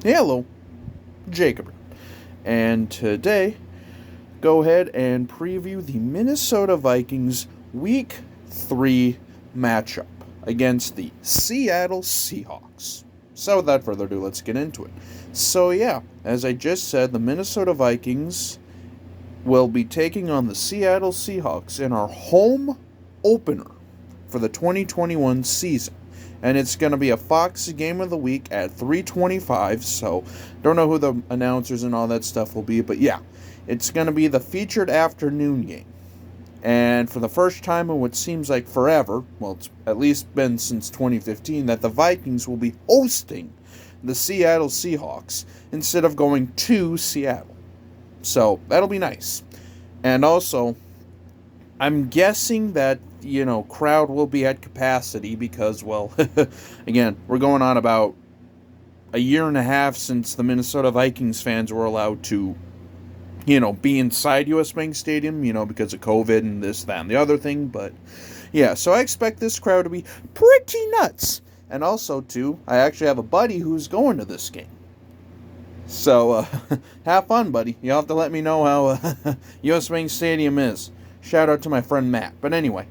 Hello, Jacob. And today, go ahead and preview the Minnesota Vikings Week 3 matchup against the Seattle Seahawks. So, without further ado, let's get into it. So, yeah, as I just said, the Minnesota Vikings will be taking on the Seattle Seahawks in our home opener for the 2021 season. And it's going to be a Fox Game of the Week at 3:25. So, don't know who the announcers and all that stuff will be, but yeah, it's going to be the featured afternoon game. And for the first time in what seems like forever, well, it's at least been since 2015, that the Vikings will be hosting the Seattle Seahawks instead of going to Seattle. So, that'll be nice. And also, I'm guessing that, crowd will be at capacity because, well, again, we're going on about a year and a half since the Minnesota Vikings fans were allowed to, be inside US Bank Stadium, because of COVID and this, that, and the other thing. But, yeah, so I expect this crowd to be pretty nuts. And also, too, I actually have a buddy who's going to this game. So, have fun, buddy. You'll have to let me know how US Bank Stadium is. Shout out to my friend Matt. But anyway.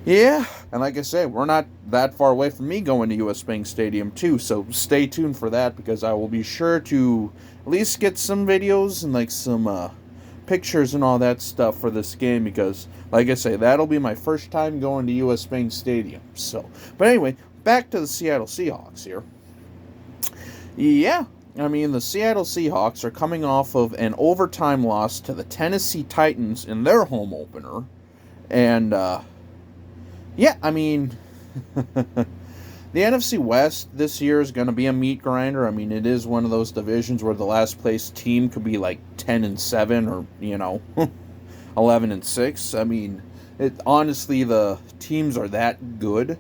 Yeah, and like I say, we're not that far away from me going to US Bank Stadium too, so stay tuned for that because I will be sure to at least get some videos and some pictures and all that stuff for this game because, like I say, that'll be my first time going to US Bank Stadium. So, but anyway, back to the Seattle Seahawks here. Yeah, I mean, the Seattle Seahawks are coming off of an overtime loss to the Tennessee Titans in their home opener. And, yeah, I mean, the NFC West this year is going to be a meat grinder. I mean, it is one of those divisions where the last place team could be like 10-7 or, 11-6. I mean, honestly, the teams are that good.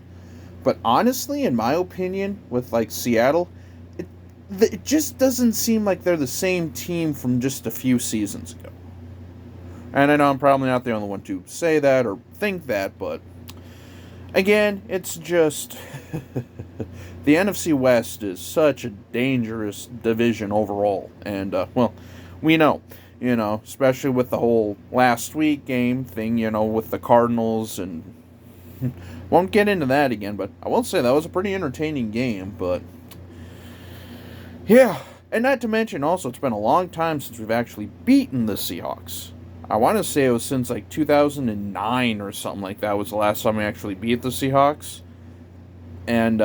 But honestly, in my opinion, with Seattle, it just doesn't seem like they're the same team from just a few seasons ago. And I know I'm probably not the only one to say that or think that, but again, it's just the NFC West is such a dangerous division overall. And, well, we know, especially with the whole last week game thing, with the Cardinals and won't get into that again, but I will say that was a pretty entertaining game, but yeah, and not to mention also it's been a long time since we've actually beaten the Seahawks. I want to say it was since 2009 or something like that was the last time we actually beat the Seahawks. And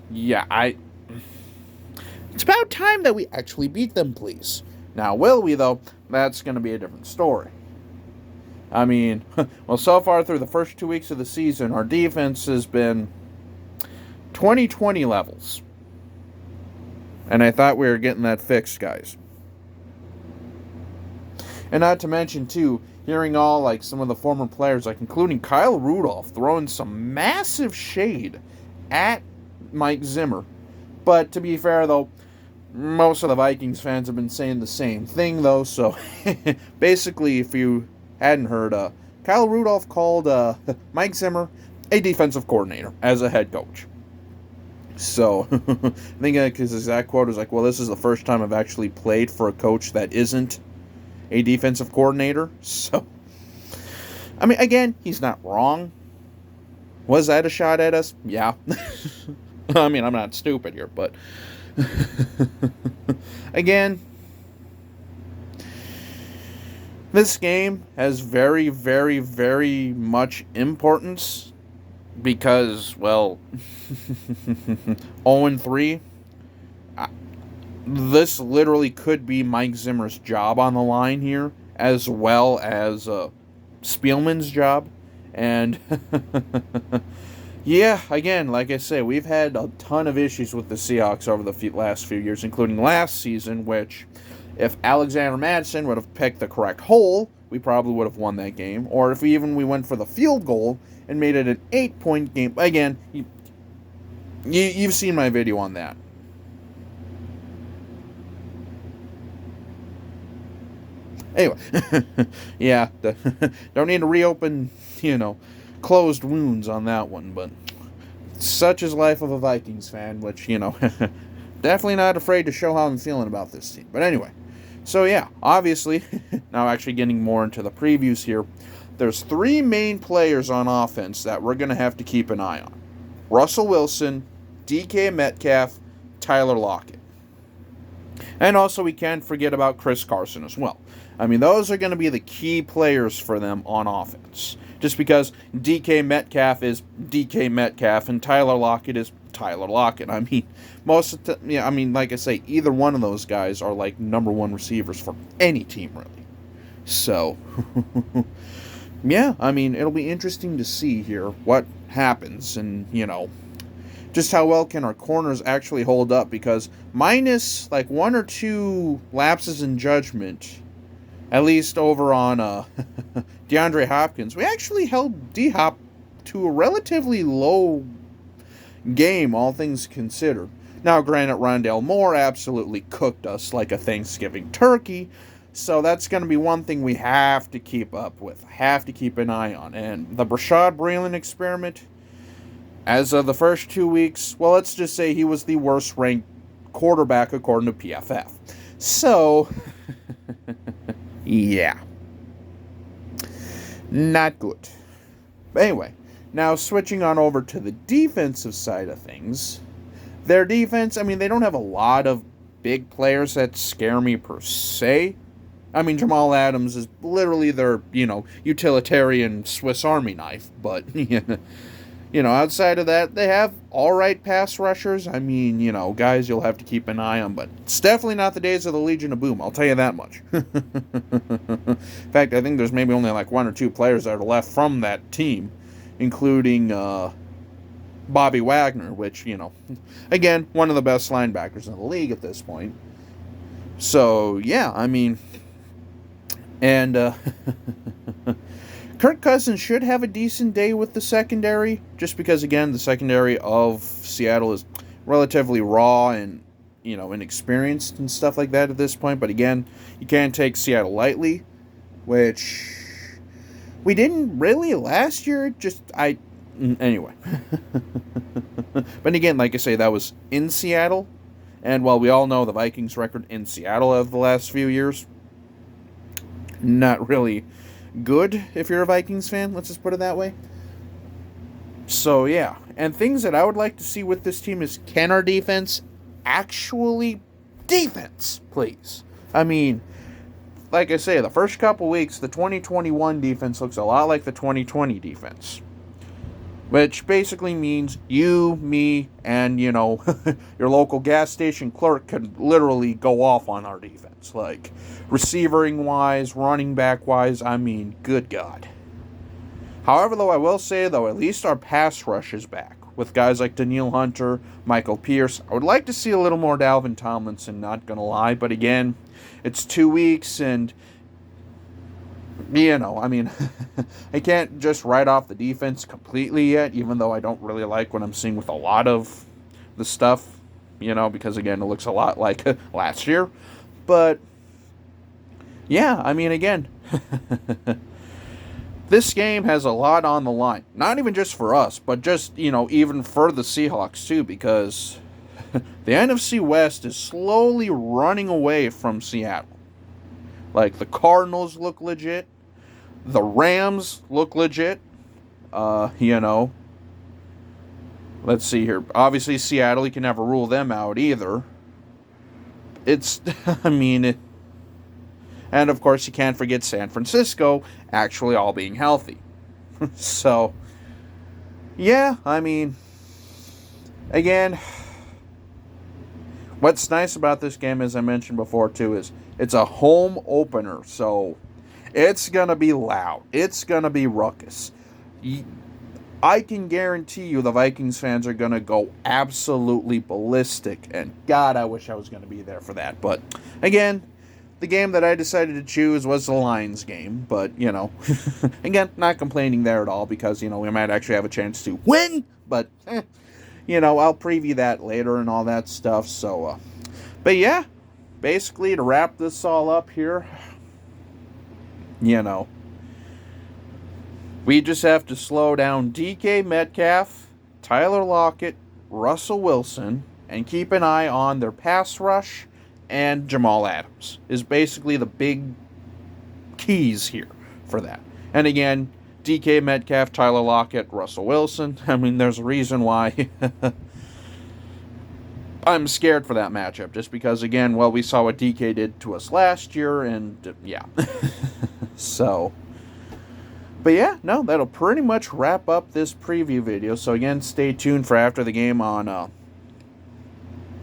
yeah, it's about time that we actually beat them, please. Now, will we though? That's going to be a different story. I mean, well, so far through the first 2 weeks of the season, our defense has been 2020 levels. And I thought we were getting that fixed, guys. And not to mention, too, hearing all, some of the former players, including Kyle Rudolph, throwing some massive shade at Mike Zimmer. But to be fair, though, most of the Vikings fans have been saying the same thing, though. So, basically, if you hadn't heard, Kyle Rudolph called Mike Zimmer a defensive coordinator as a head coach. So, I think his exact quote was well, this is the first time I've actually played for a coach that isn't a defensive coordinator. So, I mean, again, he's not wrong. Was that a shot at us? Yeah. I mean, I'm not stupid here, but again, this game has very, very, very much importance because, well, 0-3, this literally could be Mike Zimmer's job on the line here, as well as Spielman's job. And, yeah, again, like I say, we've had a ton of issues with the Seahawks over the last few years, including last season, which, if Alexander Mattison would have picked the correct hole, we probably would have won that game. Or if we went for the field goal and made it an 8-point game. Again, you've seen my video on that. Anyway, yeah, don't need to reopen, closed wounds on that one, but such is life of a Vikings fan, which, definitely not afraid to show how I'm feeling about this team. But anyway, so yeah, obviously, now actually getting more into the previews here, there's three main players on offense that we're going to have to keep an eye on. Russell Wilson, DK Metcalf, Tyler Lockett. And also we can't forget about Chris Carson as well. I mean, those are going to be the key players for them on offense. Just because DK Metcalf is DK Metcalf and Tyler Lockett is Tyler Lockett. I mean, like I say, either one of those guys are like number one receivers for any team, really. So, yeah, I mean, it'll be interesting to see here what happens and, just how well can our corners actually hold up, because minus like one or two lapses in judgment, at least over on DeAndre Hopkins, we actually held D-Hop to a relatively low game, all things considered. Now, granted, Rondale Moore absolutely cooked us like a Thanksgiving turkey, so that's going to be one thing we have to keep up with, have to keep an eye on. And the Brashad Breeland experiment, as of the first 2 weeks, well, let's just say he was the worst ranked quarterback according to PFF. So, yeah. Not good. But anyway, now switching on over to the defensive side of things. Their defense, I mean, they don't have a lot of big players that scare me per se. I mean, Jamal Adams is literally their, utilitarian Swiss Army knife. But, outside of that, they have all right pass rushers. I mean, guys you'll have to keep an eye on. But it's definitely not the days of the Legion of Boom, I'll tell you that much. In fact, I think there's maybe only like one or two players that are left from that team, including Bobby Wagner, which, again, one of the best linebackers in the league at this point. So, yeah, I mean, and Kirk Cousins should have a decent day with the secondary, just because, again, the secondary of Seattle is relatively raw and, inexperienced and stuff like that at this point. But again, you can't take Seattle lightly, which we didn't really last year. Anyway. But again, like I say, that was in Seattle. And while we all know the Vikings record in Seattle of the last few years, not really good if you're a Vikings fan, let's just put it that way. So, yeah. And things that I would like to see with this team is, can our defense actually defense, please? I mean, like I say, the first couple weeks, the 2021 defense looks a lot like the 2020 defense. Which basically means you, me, and, your local gas station clerk could literally go off on our defense. Like, receiving-wise, running back-wise, I mean, good God. However, though, I will say, at least our pass rush is back. With guys like Danielle Hunter, Michael Pierce. I would like to see a little more Dalvin Tomlinson, not gonna lie. But again, it's 2 weeks, and I mean, I can't just write off the defense completely yet, even though I don't really like what I'm seeing with a lot of the stuff, because, again, it looks a lot like last year. But, yeah, I mean, again, this game has a lot on the line. Not even just for us, but just, even for the Seahawks, too, because the NFC West is slowly running away from Seattle. Like, the Cardinals look legit. The Rams look legit. Let's see here. Obviously, Seattle, you can never rule them out either. And of course, you can't forget San Francisco actually all being healthy. So, yeah, I mean, again, what's nice about this game, as I mentioned before, too, is it's a home opener, so it's going to be loud. It's going to be ruckus. I can guarantee you the Vikings fans are going to go absolutely ballistic, and God, I wish I was going to be there for that. But, again, the game that I decided to choose was the Lions game, but, again, not complaining there at all, because, we might actually have a chance to win, but, I'll preview that later and all that stuff, so, but yeah, basically, to wrap this all up here, we just have to slow down DK Metcalf, Tyler Lockett, Russell Wilson, and keep an eye on their pass rush and Jamal Adams is basically the big keys here for that. And again, DK Metcalf, Tyler Lockett, Russell Wilson. I mean, there's a reason why I'm scared for that matchup. Just because, again, well, we saw what DK did to us last year, and yeah. So, but yeah, no, that'll pretty much wrap up this preview video. So again, stay tuned for after the game on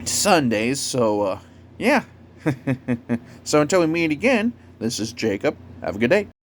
Sundays. So, yeah. So until we meet again, this is Jacob. Have a good day.